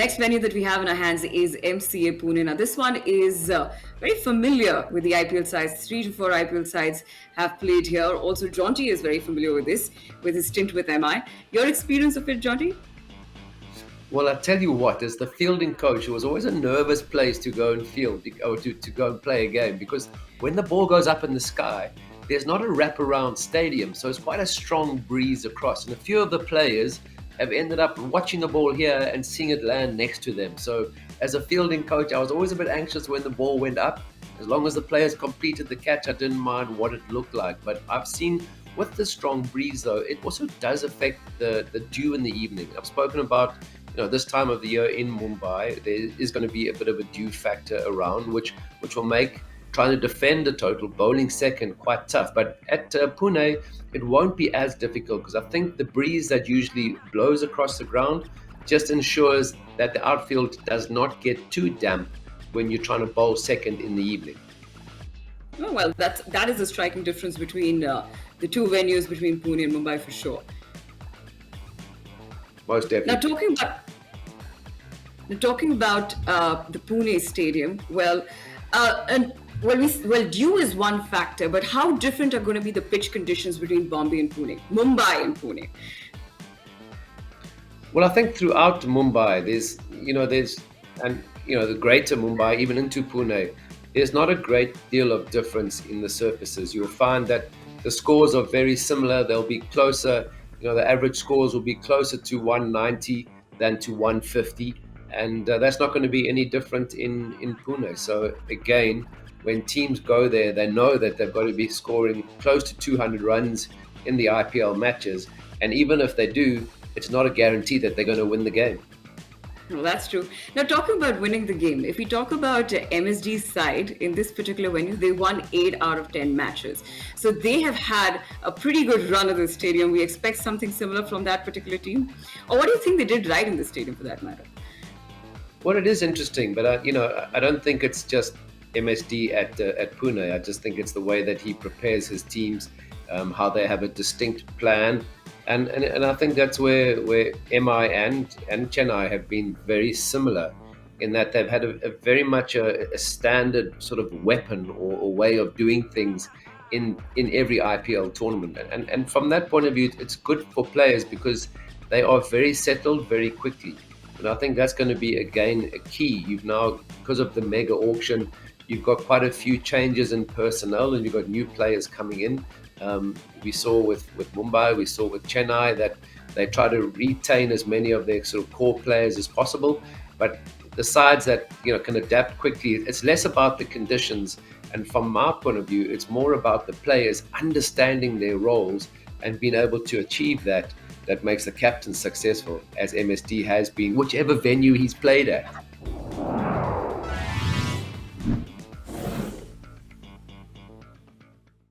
next venue that we have in our hands is MCA Pune. Now, this one is very familiar with the IPL sides. 3 to 4 IPL sides have played here. Also, Jonty is very familiar with this, with his stint with MI. Your experience of it, Jonty? Well, I tell you what, as the fielding coach, it was always a nervous place to go and field or to go and play a game because when the ball goes up in the sky, there's not a wraparound stadium, so it's quite a strong breeze across. And a few of the players have ended up watching the ball here and seeing it land next to them. So, as a fielding coach, I was always a bit anxious when the ball went up. As long as the players completed the catch, I didn't mind what it looked like. But I've seen with the strong breeze, though, it also does affect the dew in the evening. I've spoken about this time of the year in Mumbai, there is going to be a bit of a dew factor around, which will make trying to defend a total bowling second quite tough. But at Pune, it won't be as difficult because I think the breeze that usually blows across the ground just ensures that the outfield does not get too damp when you're trying to bowl second in the evening. Oh, well, that is a striking difference between the two venues between Pune and Mumbai for sure. Most definitely. Now, talking about the Pune stadium, dew is one factor, but how different are going to be the pitch conditions between Mumbai and Pune? Well, I think throughout Mumbai, there's the greater Mumbai, even into Pune, there's not a great deal of difference in the surfaces. You'll find that the scores are very similar. They'll be closer. The average scores will be closer to 190 than to 150. And that's not going to be any different in Pune. So again, when teams go there, they know that they've got to be scoring close to 200 runs in the IPL matches. And even if they do, it's not a guarantee that they're going to win the game. Well, that's true. Now, talking about winning the game, if we talk about MSD's side in this particular venue, they won 8 out of 10 matches. So they have had a pretty good run at the stadium. We expect something similar from that particular team. Or what do you think they did right in the stadium for that matter? Well, it is interesting, but I don't think it's just MSD at Pune. I just think it's the way that he prepares his teams, how they have a distinct plan. And I think that's where MI and Chennai have been very similar in that they've had a very much a standard sort of weapon or way of doing things in every IPL tournament. And from that point of view, it's good for players because they are very settled very quickly. And I think that's going to be, again, a key. You've now, because of the mega auction, you've got quite a few changes in personnel and you've got new players coming in. We saw with Mumbai, we saw with Chennai that they try to retain as many of their sort of core players as possible. But the sides that can adapt quickly, it's less about the conditions. And from my point of view, it's more about the players understanding their roles and being able to achieve that makes the captain successful, as MSD has been, whichever venue he's played at.